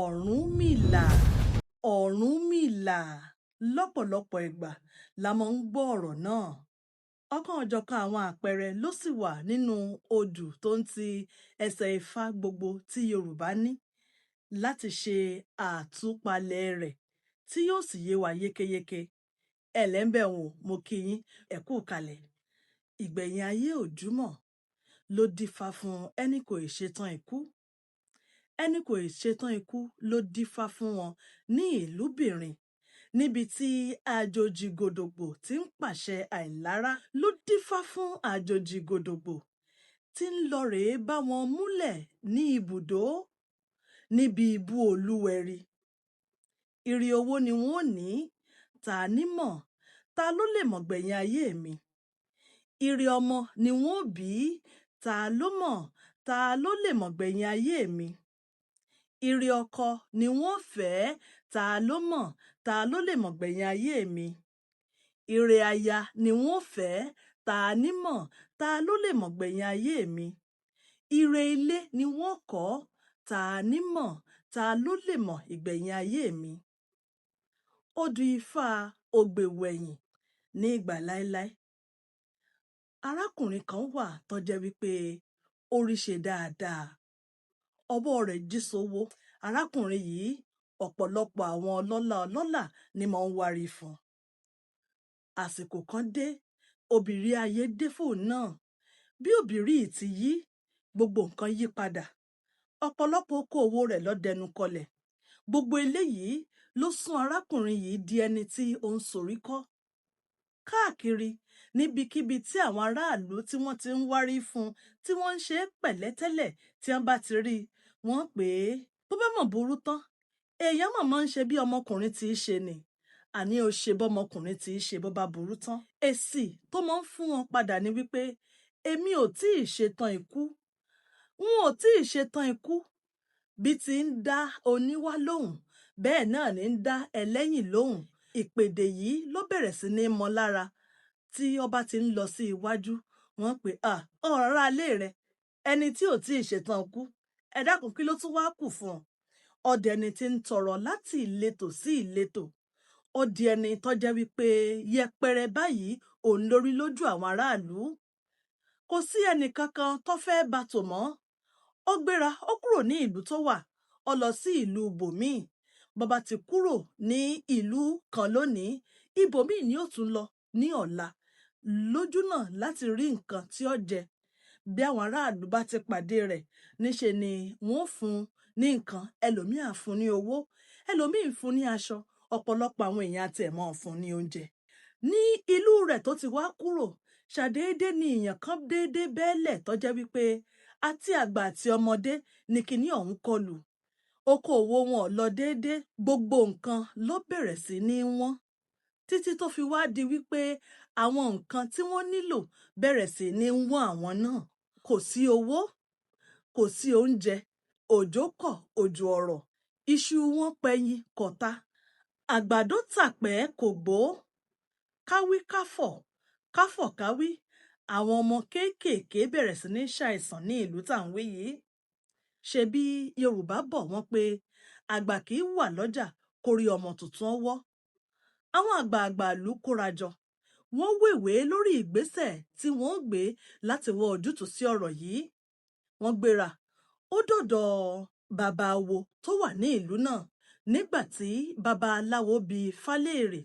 Ọ̀rúnmìlà, Ọ̀rúnmìlà. Lọ́pọ̀lọpọ̀ ìgbà la máa ń gbọ́ ọ̀rọ̀ náà. Ọ̀kan-ò-jọ̀kan àwọn àpẹẹrẹ ló sì wà nínú odù tó ń ti ẹsẹ̀ Ifá gbogbo tí Yorùbá ní láti ṣe àtúpalẹ̀ rẹ̀ tí yóò sì yé wa yékéyéké. Ẹ̀lẹ́ mo kí yín, ẹ kú ìkàlẹ̀. Ìgbẹ̀yìn ayé Òjúmọ̀ ló dífá fún ẹni kò ì ṣetán ikú. Ẹni kò ì ṣetán ikú ló dífá fún wọn ní ìlúbìrin, níbi tí àjòjì gòdògbò tí ń pàṣẹ àìlárá ló dífá fún àjòjì gòdògbò tí ń lọ rèé bá wọn múlẹ̀ ní ibùdó níbi ibú Olúwẹri. Ire owó ni wọ́n ò ní, ta ní mọ̀, ta ló lè mọ̀ gbẹ̀yìn ayé mi? Ire ọmọ ni wọ́n ò bí, ta ló mọ̀, ta ló lè mọ̀ gbẹ̀yìn ayé mi? Ire ọkọ ni wọ́n fẹ́, ta ló mọ̀, ta ló lè mọ̀ gbẹ̀yìn ayé mi? Ire aya ni wọ́n fẹ́, ta ní mọ̀, ta ló lè mọ̀ gbẹ̀yìn ayé mi? Ire ilé ni wọ́n kọ́, ta ní mọ̀, ta ló lè mọ̀ ìgbẹ̀yìn ayé mi? Odù Ifá Ògbèwẹ̀yìn ní ìgbà láéláé. Arákùnrin kan wà tó jẹ́ wípé ó rí ṣe dáadáa. Ọwọ́ rẹ̀ jí sówó. Arákùnrin yìí ọ̀pọ̀lọpọ̀ àwọn ọlọ́lá ni máa ń wárí fún. Àsìkò kan dé, òbìrí ayé dé fóun náà. Bí òbìrí yìí ti yí, gbogbo nǹkan yí padà. Ọ̀pọ̀lọpọ̀ okòwò rẹ̀ ló dẹnu kọlẹ̀. Gbogbo eléyìí ló sún arákùnrin yìí di ẹni tí ó ń soríkọ́ káàkiri níbikíbi tí àwọn aráàlú tí wọ́n ti ń wárí fún, tí wọ́n ń ṣe pẹ̀lẹ́tẹ́lẹ̀ tí wọ́n bá ti rí, wọ́n pè é. Bó bá mọ̀ burú tán, èèyàn máa ń ṣe bí ọmọkùnrin tí í ṣe ni. Àní ó ṣe bọ́mọkùnrin tí í ṣe bó bá burú tán. Èsì tó máa ń fún wọn padà ni wípé èmi ò tí ì ṣetán ikú. N ò tí ì ṣetán ikú. Bí ti ń dá oníwá lóhùn, bẹ́ẹ̀ náà ni ń dá ẹlẹ́yìn lóhùn. Ìpèdè yìí ló bẹ̀rẹ̀ sí ní mọ lára tí ọba ti ń lọ sí iwájú. Wọ́n pè ọ̀rọ̀ alé rẹ̀, ẹni tí ò tí ì ṣetán ikú. Ẹ dákun kí ló tún wá kù fún ọ? Ọdẹ ẹni tí ń tọrọ láti ìletò sí ìletò. Ó di ẹni tó jẹ́ wípé yẹpẹrẹ báyìí òun lórí lójú àwọn aráàlú. Kò sí ẹnì kankan tó fẹ́ bá tò mọ́. Ó gbéra, ó kúrò ní ìlú tó wà, ó lọ sí ìlú bòmíì. Bàbá ti kúrò ní ìlú kan lónìí, ibòmíì ni ó tún lọ ní ọ̀la, lójú náà láti rí nǹkan tí ó jẹ. Bí àwọn aráàlú bá ti pàdé rẹ̀, níṣe ni wọ́n fún un ní nǹkan, ẹlòmíì á fún ní owó, ẹlòmíì fún ní aṣọ, ọ̀pọ̀lọpọ̀ àwọn èèyàn àti ẹ̀ máa fún ní oúnjẹ. Ní ìlú rẹ̀ tó ti wá kúrò, ṣàdédé ni èèyàn kan déédé bẹ́ẹ̀lẹ̀ tó jẹ́ wípé àti àgbà àti ọmọdé ni kíní ọ̀hún kọlù. Okòwò wọn ò lọ déédé, gbogbo nǹkan ló bẹ̀rẹ̀ sí ní wọ́n. Títí tó fi wá di wípé àwọn nǹkan tí wọ́n nílò bẹ̀rẹ̀ sí ní wọ́n àwọn náà. Kò sí owó, kò sí oúnjẹ, òjò kọ̀, òjò ọ̀rọ̀. Iṣu wọn pẹyin kọ̀ta. Àgbàdo tàpẹ́ kò gbó. Káwí káfọ̀, káfọ̀ káwí. Àwọn ọmọ kéékèèké bẹ̀rẹ̀ sí ní ṣàìsàn ní ìlú tá ń wí yìí. Ṣebí Yorùbá bọ̀ wọ́n pé àgbà kì í wà lọ́jà kó rí ọmọ tuntun ọwọ́. Àwọn àgbààgbà ìlú kóra jọ. Wọ́n wèwé lórí ìgbésẹ̀ tí wọ́n gbé láti wọ ojútùú sí ọ̀rọ̀ yìí. Wọ́n gbéra. Ó dọ̀dọ̀ bàbá awo tó wà ní ìlú náà nígbà tí bàbá aláwo bi Ifá léèrè.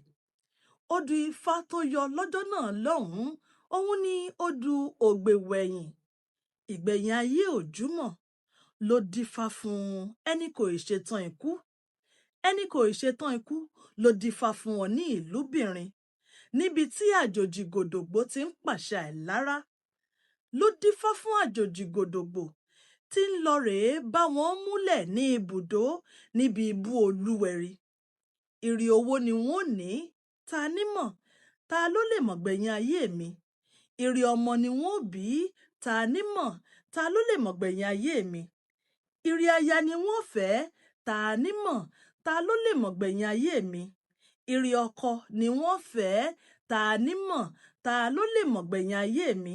Odù Ifá tó yọ lọ́jọ́ náà lọ́hùn-ún, òun ni odù Ògbèwẹ̀yìn. Ìgbẹ̀yìn ayé Òjúmọ̀ ló dífá fún ẹni kò ì ṣetán ikú. Ẹni kò ì ṣetán ikú ló dífá fún wọn ní ìlúbìrin, níbi tí àjòjì gòdògbò ti ń pàṣẹ àìlárá. Ló dífá fún àjòjì gòdògbò tí ń lọ rèé bá wọn múlẹ̀ ní ibùdó níbi ibú Olúwẹri. Ire owó ni wọ́n ò ní, ta ní mọ̀, ta ló lè mọ̀ gbẹ̀yìn ayé mi? Ire ọmọ ni wọ́n ò bí, ta ní mọ̀, ta ló lè mọ̀ gbẹ̀yìn ayé mi? Ire aya ni wọ́n fẹ́, ta ní mọ̀, ta ló lè mọ̀ gbẹ̀yìn ayé mi? Ire ọkọ ni wọ́n fẹ́, ta ní mọ̀, ta ló lè mọ̀ gbẹ̀yìn ayé mi?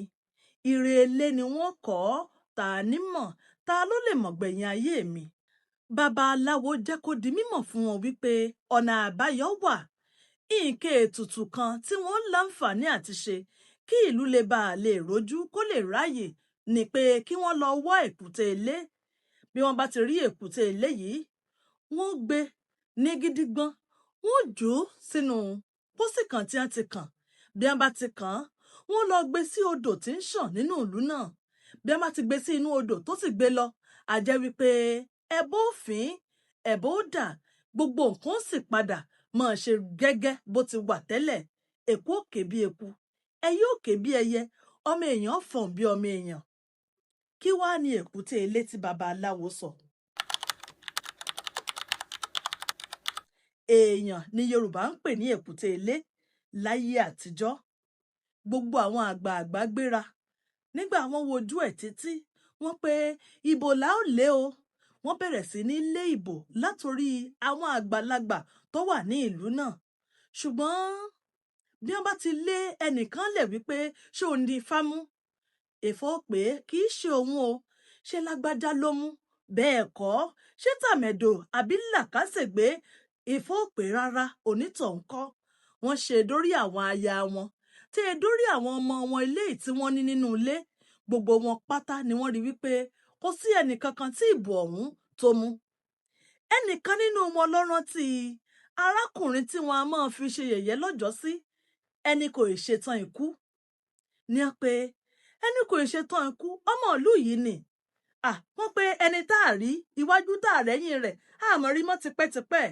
Ire ilé ni wọ́n kọ́, ta ní mọ̀, ta ló lè mọ̀ gbẹ̀yìn ayé mi? babaláwo jẹ́ kó di mímọ̀ fún wọn wípé ọ̀nà àbáyọ wà. Nǹkan ètùtù kan tí wọ́n láǹfààní àti ṣe kí ìlú lè bá a lè rojú kó lè ráyè ni pé kí wọ́n lọ wá èkúté ilé. Bí wọ́n bá ti rí èkúté ilé yìí, wọ́n gbé ní gídígbọ́n, wọ́n jù ú sínú pósí kan tí wọ́n ti kàn. Bí wọ́n bá ti kàn án, wọ́n lọ gbé sí odò tí ń ṣàn nínú ìlú náà. Bí wọ́n bá ti gbé sí inú odò tó sì gbé lọ, a jẹ́ wípé ẹbọ òfin, ẹbọ ó dà, gbogbo nǹkan sì padà máa ṣe gẹ́gẹ́ bó ti wà tẹ́lẹ̀. Èkú òkè bí eku, ẹyẹ òkè bí ẹyẹ, ọmọ èèyàn fọ̀n bí ọmọ èèyàn. Kí wá ni èkúté ilé tí babaláwo sọ? Èèyàn ni Yorùbá ń pè ní èkúté ilé láyé àtijọ́. Gbogbo àwọn àgbààgbà gbéra nígbà wọ́n wojú ẹ̀ títí wọ́n pé ìbò la ó lé o. Wọ́n bẹ̀rẹ̀ sí ní lé ìbò látorí àwọn àgbàlagbà tó wà ní ìlú náà. Ṣùgbọ́n bí wọ́n bá ti lé ẹnìkan lẹ̀ wípé ṣé òun di ifá mú, Ifá ó pé kì í ṣe òun o, ṣé lágbájá ló mú, bẹ́ẹ̀ kọ́, ṣé tàmẹ̀dò àbí làkàṣègbè, Ifá ó pé rárá, onítọ̀hún kọ́. Wọ́n ṣe dórí àwọn aya wọn, tí e dórí àwọn ọmọ wọn eléyìí tí wọ́n ní nínú ilé, gbogbo wọn pátá ni wọ́n rí wípé kò sí ẹnìkankan tí ìbò ọ̀hún tó mú. Ẹnìkan nínú wọn ló rántí arákùnrin tí wọn a máa fi ṣe yẹ̀yẹ́ lọ́jọ́sí, ẹni kò ì ṣetán ikú. Ní a pé ẹni kò ì ṣetán ikú, ọmọ ìlú yìí ni. Wọ́n pé ẹni tá a rí iwájú tá a rẹ́yìn rẹ̀ àmọ́ rí mọ́ tipẹ́tipẹ́.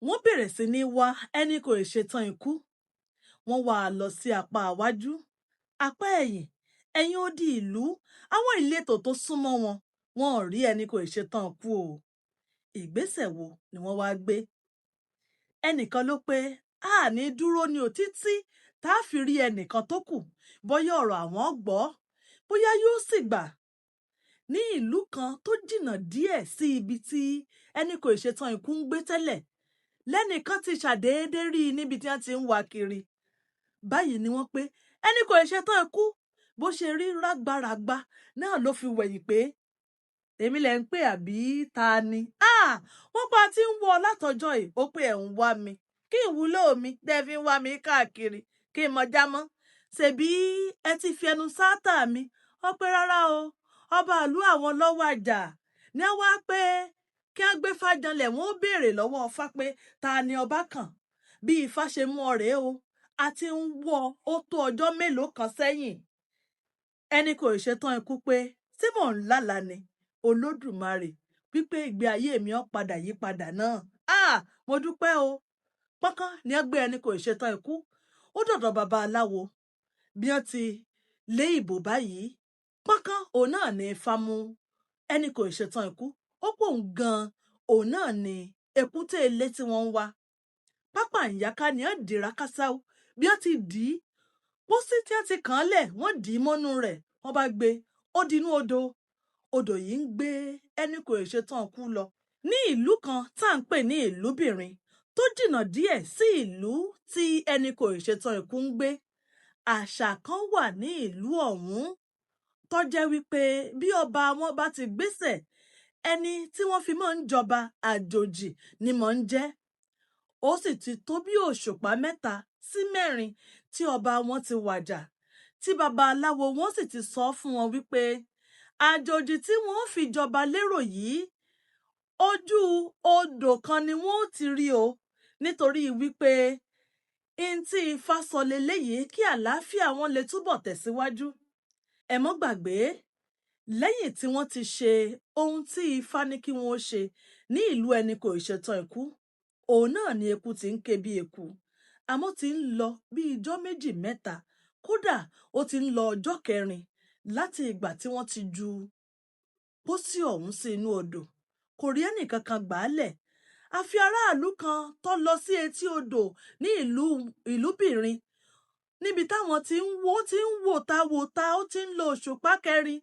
Wọ́n bẹ̀rẹ̀ sí ní wá ẹni kò ì ṣetán ikú. Wọ́n wá lọ sí apá iwájú, apá ẹ̀yìn, ẹ̀yìn odi ìlú, àwọn ìletò tó súnmọ́ wọn, wọn ò rí ẹni kò ì ṣetán ikú o. Ìgbésẹ̀ wo ni wọ́n wá gbé? Ẹnìkan ló pé a ní dúró ní òtítí tá a fi rí ẹnìkan tó kù, bóyá ọ̀rọ̀ àwọn gbọ́, bóyá yóò sì gbà. Ní ìlú kan tó jìnnà díẹ̀ sí ibi tí ẹni kò ì ṣetán ikú ń gbé tẹ́lẹ̀, lẹ́nìkan ti ṣàdédé rí i níbi tí wọ́n ti ń wá kiri. Báyìí ni wọ́n pé ẹni kò ì ṣetán ikú, bó ṣe rí rágbáràgbá náà ló fi wẹ̀yìn pé èmi lẹ̀ ń pè àbí ta ni? Wọ́n pa tí ń wọ látọjọ́ yìí, ó pé ẹ̀ ń wá mi. Kí ìwúlò mi tẹ́ fi ń wá mi káàkiri, kí n mọ jámọ́. Ṣèbí ẹ ti fi ẹnu sáátà mi. Ó pé rárá o, ọba ìlú àwọn lọ́wọ́ àjà. Ní wá pé kí á gbé fájanlẹ̀, wọ́n ó béèrè lọ́wọ́ Ifá pé ta ni ọba kàn. Bí Ifá ṣe mú ọ̀rẹ́ o, a ti ń wọ ó tó ọjọ́ mélòó kan sẹ́yìn. Ẹni kò ì ṣetán ikú pé tí mò ń lálà ni Olódùmarè wípé ìgbé ayé mi ó padà yí padà náà. Mo dúpẹ́ o. Pọ́nkán ni ẹ gbé ẹni kò ì ṣetán ikú. Ó dọ̀dọ̀ babaláwo. Bí wọ́n ti lé ìbò báyìí, pọ́nkán òun náà ní Ifá mú ẹni kò ì ṣetán ikú. Ó pò ń gan òun náà ní èkúté ilé tí wọ́n ń wá. Pápá ìyáká ni ẹ dìrá kásáú. Bí wọ́n ti dì í, pósí tí wọ́n ti kàn án lẹ̀, wọ́n dì í mọ́nú rẹ̀, wọ́n bá gbé ó dinú odò. Odò yìí ń gbé ẹni kò ì ṣetán ikú lọ. Ní ìlú kan tá à ń pè ní Ìlúbìrin, tó jìnnà díẹ̀ sí ìlú tí ẹni kò ì ṣetán ikú ń gbé, àṣà kan wà ní ìlú ọ̀hún tó jẹ́ wípé bí ọba wọn bá ti gbéṣẹ̀, ẹni tí wọ́n fi máa ń jọba àjòjì ni mọ̀ ń jẹ́. Ó sì ti tó bí òṣùpá 3 sí 4 tí ọba wọn ti wàjà, tí babaláwo wọn sì ti sọ fún wọn wípé àjòjì tí wọ́n fi jọba lérò yìí, ojú odò kan ni wọ́n ti rí o, nítorí wípé tí Ifá sọ leléyìí kí àlàáfíà wọn lè túbọ̀ tẹ̀síwájú. Ẹ mọ́ gbàgbé, lẹ́yìn tí wọ́n ti ṣe ohun tí Ifá ní kí wọ́n ṣe ní ìlú ẹni kò ì ṣetán ikú, òun náà ni eku ti ń ké bí eku, àmọ́ ti ń lọ bí ijọ́ 2-3, kódà ó ti ń lọ ọjọ́ 4 láti ìgbà tí wọ́n ti ju pósí ọ̀hún sí inú odò. Kò rí ẹnìkankan gbàálẹ̀. Àfi aráàlú kan tó lọ sí etí odò ní Ìlúbìrin, níbi táwọn ti ń wò ta ó ti ń lo òṣùpá 4.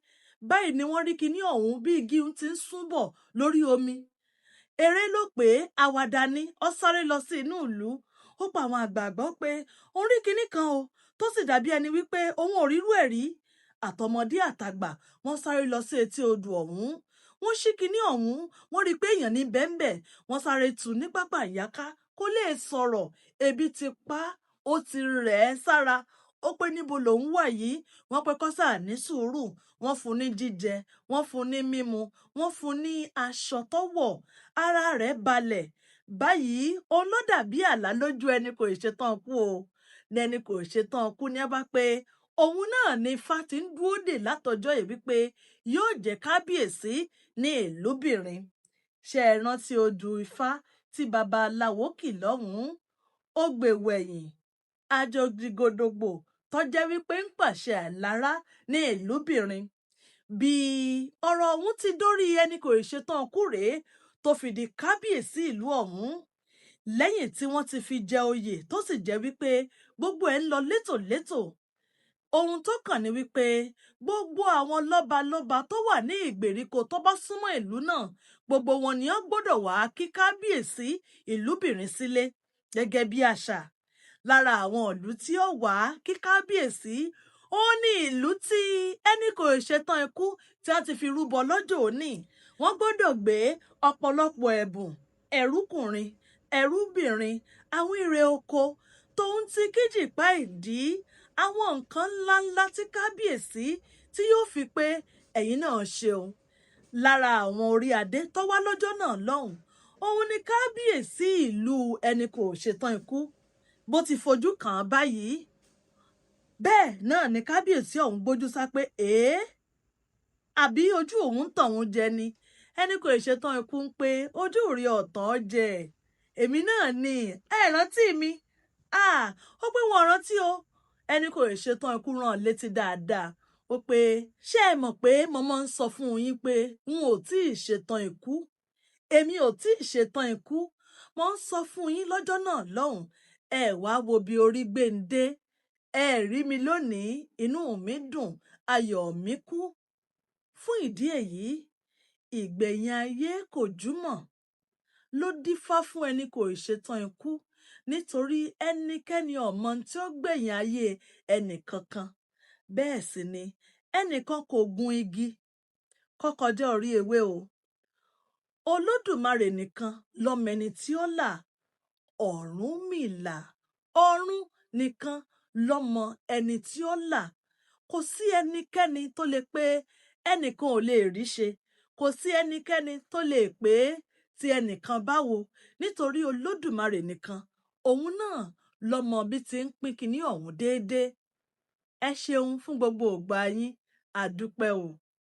Báyìí ni wọ́n rí kinní ọ̀hún bí igi ti ń súnbọ̀ lórí omi. Eré ló pé àwàdà ni, ó sáré lọ sí inú ìlú. Ó pa àwọn àgbààgbà pé òun rí kinní kan o tó sì dàbí ẹni wípé òun ò rírú ẹ̀ rí. Àtọmọdé àtàgbà wọ́n sáré lọ sí etí odò ọ̀hún. wọ́n ṣí kinní ọ̀hún, wọ́n rí i pé èèyàn ní bẹ́ńbẹ́, wọ́n sáré tù ní pápá ìyáká kó lè sọ̀rọ̀, ebi ti pa á, ó ti rẹ̀ ẹ́ sára, ó pé níbo lòun wà yìí, wọ́n pé kó sáà ní sùúrù, wọ́n fún ní jíjẹ, wọ́n fún ní mímu, wọ́n fún ní aṣọ tó wọ̀, ara rẹ̀ balẹ̀. Báyìí òun ló dàbí àlá lójú ẹni kò ṣetán kú o, lẹni kò ṣetán kú ní ẹ bá pé òun náà ni Ifá ti ń dúró dè látọjọ́ yìí wípé yóò jẹ́ kábíyèsí ní ìlúbìnrin. Ṣé ẹ rántí odù Ifá tí babaláwo kì lọ́hùn-ún? Ó gbèwò ẹ̀yìn àjòjìgòdògbò tó jẹ́ wípé ń pàṣẹ àìlára ní ìlúbìnrin. Bí ọ̀rọ̀ ọ̀hún ti dórí ẹni kò ṣetán kú rèé tó fi di kábíyèsí ìlú ọ̀hún. Lẹ́yìn tí wọ́n ti fi jẹ oyè tó sì jẹ́ wípé gbogbo ẹ̀ ń lọ létòlétò, ohun tó kàn ní wípé gbogbo àwọn lọ́balọ́ba tó wà ní ìgbèríko tó bá súnmọ́ ìlú náà, gbogbo wọn ni wọ́n gbọ́dọ̀ wá kí kábíyèsí ìlúbìnrin sílé gẹ́gẹ́ bí àṣà. Lára àwọn ìlú tí ó wá kí kábíyèsí, ó ní ìlú tí ẹni kò ṣetán ikú tí a ti fi rúbọ lọ́jọ́ òní. Wọ́n gbọ́dọ̀ gbé ọ̀pọ̀lọpọ̀ ẹ̀bùn, ẹrúkùnrin, ẹrúbìnrin, àwọn ire oko, tòun ti kíjìpá ìdí, àwọn nǹkan ńláńlá tí kábíyèsí tí yóò fi pé ẹ̀yin náà ṣeun. Lára àwọn orí adé tó wá lọ́jọ́ náà lọ́hùn, òun ni kábíyèsí ìlú ẹni kò ṣetán ikú. Bó ti fojú kàn án báyìí, bẹ́ẹ̀ náà ni kábíyèsí ọ̀hún gbójú sá pé àbí ojú òun ń tàn òun jẹ ni. Ẹni kò ṣetán ikú ń pé ojú rí ọ̀tàn jẹ, èmi náà ni ẹ rántí mi. Ó pé wọn rántí o. Ẹni kò ṣetán ikú rán létí dáadáa. Ó pé ṣé ẹ mọ̀ pé mo máa ń sọ fún yín pé n ò tí ì ṣetán ikú. Èmi ò tí ì ṣetán ikú. Mo ń sọ fún yín lọ́jọ́ náà lọ́hùn. Ẹ wá wo bí orí gbé ń dé. Ẹ rí mi lónìí, inú mi dùn, ayọ̀ mi kún. Fún ìdí èyí, ìgbẹ̀yìn ayé kò júmọ̀ ló dífá fún ẹni kò ṣetán ikú, nítorí ẹnikẹ́ni ọ̀mọ tí ó gbẹ̀yìn ayé ẹnì kankan. Bẹ́ẹ̀ sì ni ẹnìkan kò gun igi kó kọjá orí ewé o. Olódùmarè nìkan lọmọ ẹni tí ó là. Ọ̀rúnmìlà, ọ̀run nìkan lọmọ ẹni tí ó là. Kò sí ẹnikẹ́ni tó lè pé ẹnìkan ò lè rí ṣe. Kò sí ẹnikẹ́ni tó lè pé tí ẹnìkan báwo, nítorí Olódùmarè nìkan, òun náà lọmọ bí ti ń pín kinní ọ̀hún déédéé. Ẹ ṣeun fún gbogbo ògbà yín, àdúpẹ́ o.